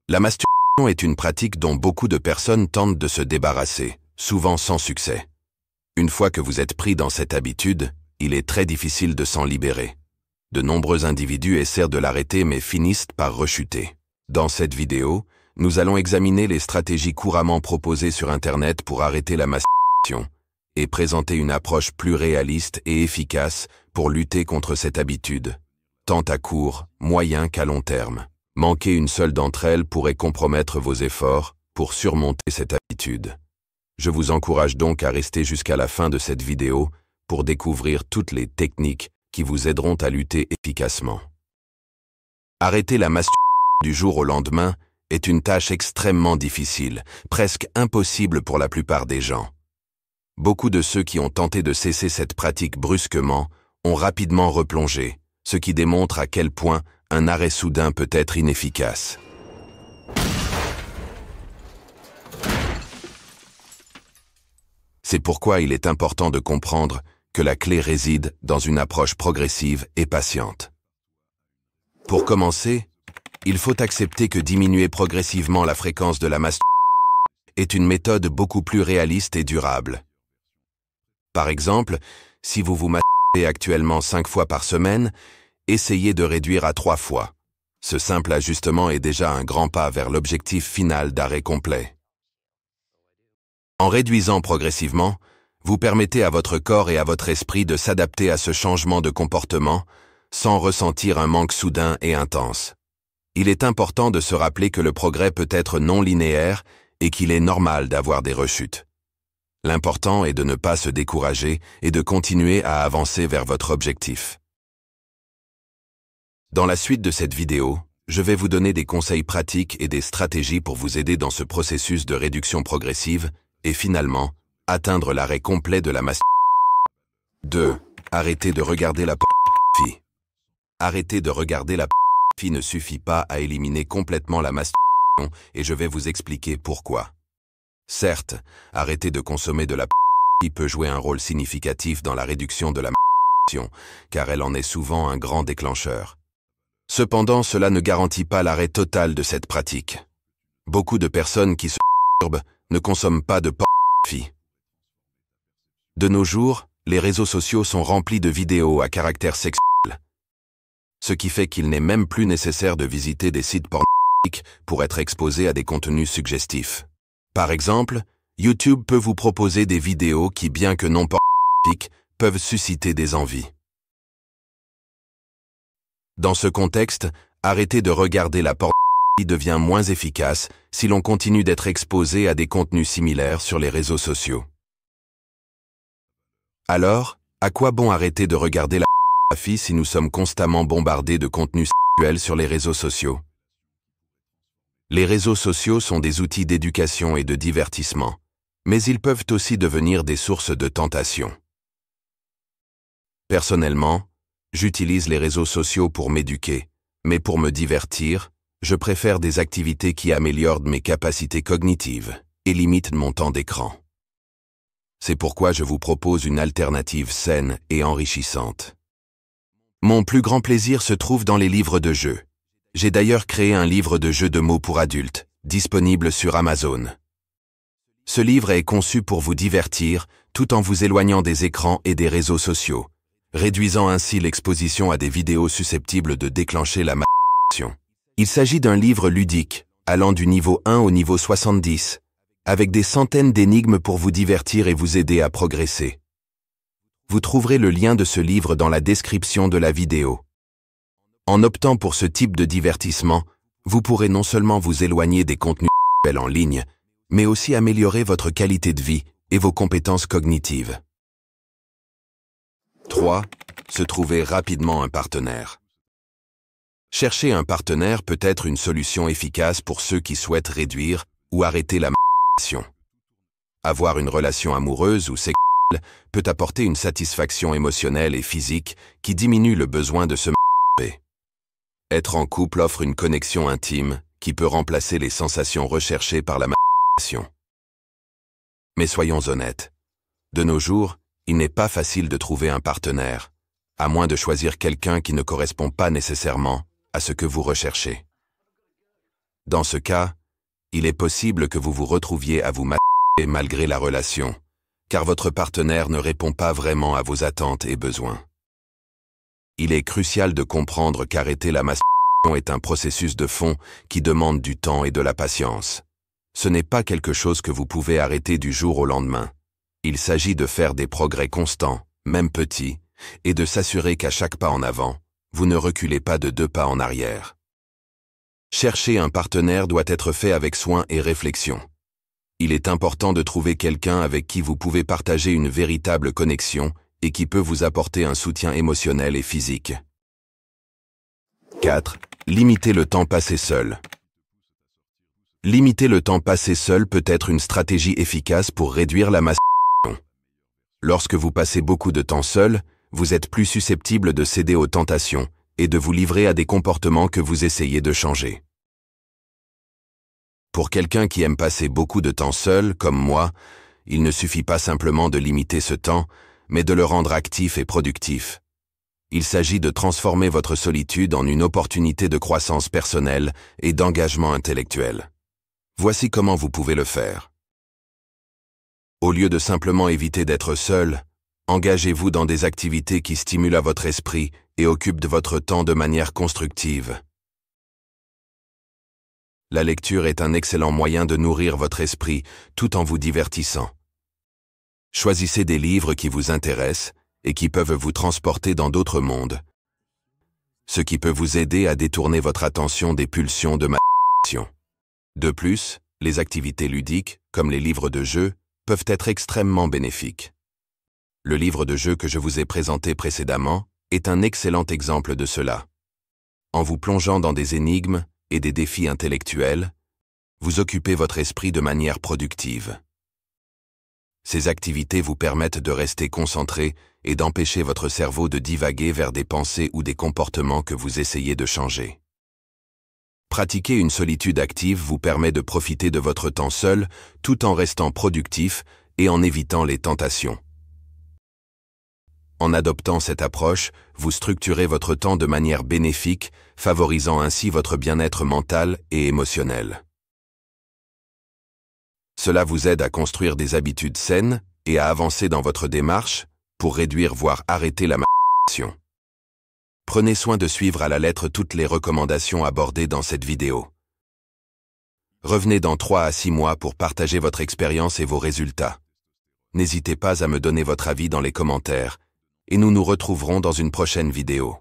La masturbation est une pratique dont beaucoup de personnes tentent de se débarrasser, souvent sans succès. Une fois que vous êtes pris dans cette habitude, il est très difficile de s'en libérer. De nombreux individus essaient de l'arrêter mais finissent par rechuter. Dans cette vidéo, nous allons examiner les stratégies couramment proposées sur Internet pour arrêter la masturbation et présenter une approche plus réaliste et efficace pour lutter contre cette habitude, tant à court, moyen qu'à long terme. Manquer une seule d'entre elles pourrait compromettre vos efforts pour surmonter cette habitude. Je vous encourage donc à rester jusqu'à la fin de cette vidéo pour découvrir toutes les techniques qui vous aideront à lutter efficacement. Arrêter la masturbation du jour au lendemain est une tâche extrêmement difficile, presque impossible pour la plupart des gens. Beaucoup de ceux qui ont tenté de cesser cette pratique brusquement ont rapidement replongé, ce qui démontre à quel point un arrêt soudain peut être inefficace. C'est pourquoi il est important de comprendre que la clé réside dans une approche progressive et patiente. Pour commencer, il faut accepter que diminuer progressivement la fréquence de la masturbation est une méthode beaucoup plus réaliste et durable. Par exemple, si vous vous masturbez actuellement 5 fois par semaine, essayez de réduire à 3 fois. Ce simple ajustement est déjà un grand pas vers l'objectif final d'arrêt complet. En réduisant progressivement, vous permettez à votre corps et à votre esprit de s'adapter à ce changement de comportement sans ressentir un manque soudain et intense. Il est important de se rappeler que le progrès peut être non linéaire et qu'il est normal d'avoir des rechutes. L'important est de ne pas se décourager et de continuer à avancer vers votre objectif. Dans la suite de cette vidéo, je vais vous donner des conseils pratiques et des stratégies pour vous aider dans ce processus de réduction progressive et finalement, atteindre l'arrêt complet de la masturbation. 2. Arrêtez de regarder la pornographie. Arrêter de regarder la pornographie ne suffit pas à éliminer complètement la masturbation et je vais vous expliquer pourquoi. Certes, arrêter de consommer de la pornographie peut jouer un rôle significatif dans la réduction de la masturbation, car elle en est souvent un grand déclencheur. Cependant, cela ne garantit pas l'arrêt total de cette pratique. Beaucoup de personnes qui se masturbent ne consomment pas de pornographie. De nos jours, les réseaux sociaux sont remplis de vidéos à caractère sexuel, ce qui fait qu'il n'est même plus nécessaire de visiter des sites pornographiques pour être exposé à des contenus suggestifs. Par exemple, YouTube peut vous proposer des vidéos qui, bien que non pornographiques, peuvent susciter des envies. Dans ce contexte, arrêter de regarder la pornographie devient moins efficace si l'on continue d'être exposé à des contenus similaires sur les réseaux sociaux. Alors, à quoi bon arrêter de regarder la pornographie si nous sommes constamment bombardés de contenus sexuels sur les réseaux sociaux? Les réseaux sociaux sont des outils d'éducation et de divertissement, mais ils peuvent aussi devenir des sources de tentation. Personnellement, j'utilise les réseaux sociaux pour m'éduquer, mais pour me divertir, je préfère des activités qui améliorent mes capacités cognitives et limitent mon temps d'écran. C'est pourquoi je vous propose une alternative saine et enrichissante. Mon plus grand plaisir se trouve dans les livres de jeux. J'ai d'ailleurs créé un livre de jeux de mots pour adultes, disponible sur Amazon. Ce livre est conçu pour vous divertir tout en vous éloignant des écrans et des réseaux sociaux, réduisant ainsi l'exposition à des vidéos susceptibles de déclencher la masturbation. Il s'agit d'un livre ludique, allant du niveau 1 au niveau 70, avec des centaines d'énigmes pour vous divertir et vous aider à progresser. Vous trouverez le lien de ce livre dans la description de la vidéo. En optant pour ce type de divertissement, vous pourrez non seulement vous éloigner des contenus sexuels en ligne, mais aussi améliorer votre qualité de vie et vos compétences cognitives. 3. Se trouver rapidement un partenaire. Chercher un partenaire peut être une solution efficace pour ceux qui souhaitent réduire ou arrêter la masturbation. Avoir une relation amoureuse ou sexuelle peut apporter une satisfaction émotionnelle et physique qui diminue le besoin de se masturber. Être en couple offre une connexion intime qui peut remplacer les sensations recherchées par la masturbation. Mais soyons honnêtes, de nos jours, il n'est pas facile de trouver un partenaire, à moins de choisir quelqu'un qui ne correspond pas nécessairement à ce que vous recherchez. Dans ce cas, il est possible que vous vous retrouviez à vous masturber malgré la relation, car votre partenaire ne répond pas vraiment à vos attentes et besoins. Il est crucial de comprendre qu'arrêter la masturbation est un processus de fond qui demande du temps et de la patience. Ce n'est pas quelque chose que vous pouvez arrêter du jour au lendemain. Il s'agit de faire des progrès constants, même petits, et de s'assurer qu'à chaque pas en avant, vous ne reculez pas de 2 pas en arrière. Chercher un partenaire doit être fait avec soin et réflexion. Il est important de trouver quelqu'un avec qui vous pouvez partager une véritable connexion et qui peut vous apporter un soutien émotionnel et physique. 4. Limiter le temps passé seul. Limiter le temps passé seul peut être une stratégie efficace pour réduire la masturbation. Lorsque vous passez beaucoup de temps seul, vous êtes plus susceptible de céder aux tentations et de vous livrer à des comportements que vous essayez de changer. Pour quelqu'un qui aime passer beaucoup de temps seul, comme moi, il ne suffit pas simplement de limiter ce temps, mais de le rendre actif et productif. Il s'agit de transformer votre solitude en une opportunité de croissance personnelle et d'engagement intellectuel. Voici comment vous pouvez le faire. Au lieu de simplement éviter d'être seul, engagez-vous dans des activités qui stimulent à votre esprit et occupent de votre temps de manière constructive. La lecture est un excellent moyen de nourrir votre esprit tout en vous divertissant. Choisissez des livres qui vous intéressent et qui peuvent vous transporter dans d'autres mondes, ce qui peut vous aider à détourner votre attention des pulsions de masturbation. De plus, les activités ludiques, comme les livres de jeu, peuvent être extrêmement bénéfiques. Le livre de jeu que je vous ai présenté précédemment est un excellent exemple de cela. En vous plongeant dans des énigmes et des défis intellectuels, vous occupez votre esprit de manière productive. Ces activités vous permettent de rester concentré et d'empêcher votre cerveau de divaguer vers des pensées ou des comportements que vous essayez de changer. Pratiquer une solitude active vous permet de profiter de votre temps seul tout en restant productif et en évitant les tentations. En adoptant cette approche, vous structurez votre temps de manière bénéfique, favorisant ainsi votre bien-être mental et émotionnel. Cela vous aide à construire des habitudes saines et à avancer dans votre démarche pour réduire voire arrêter la masturbation. Prenez soin de suivre à la lettre toutes les recommandations abordées dans cette vidéo. Revenez dans 3 à 6 mois pour partager votre expérience et vos résultats. N'hésitez pas à me donner votre avis dans les commentaires, et nous nous retrouverons dans une prochaine vidéo.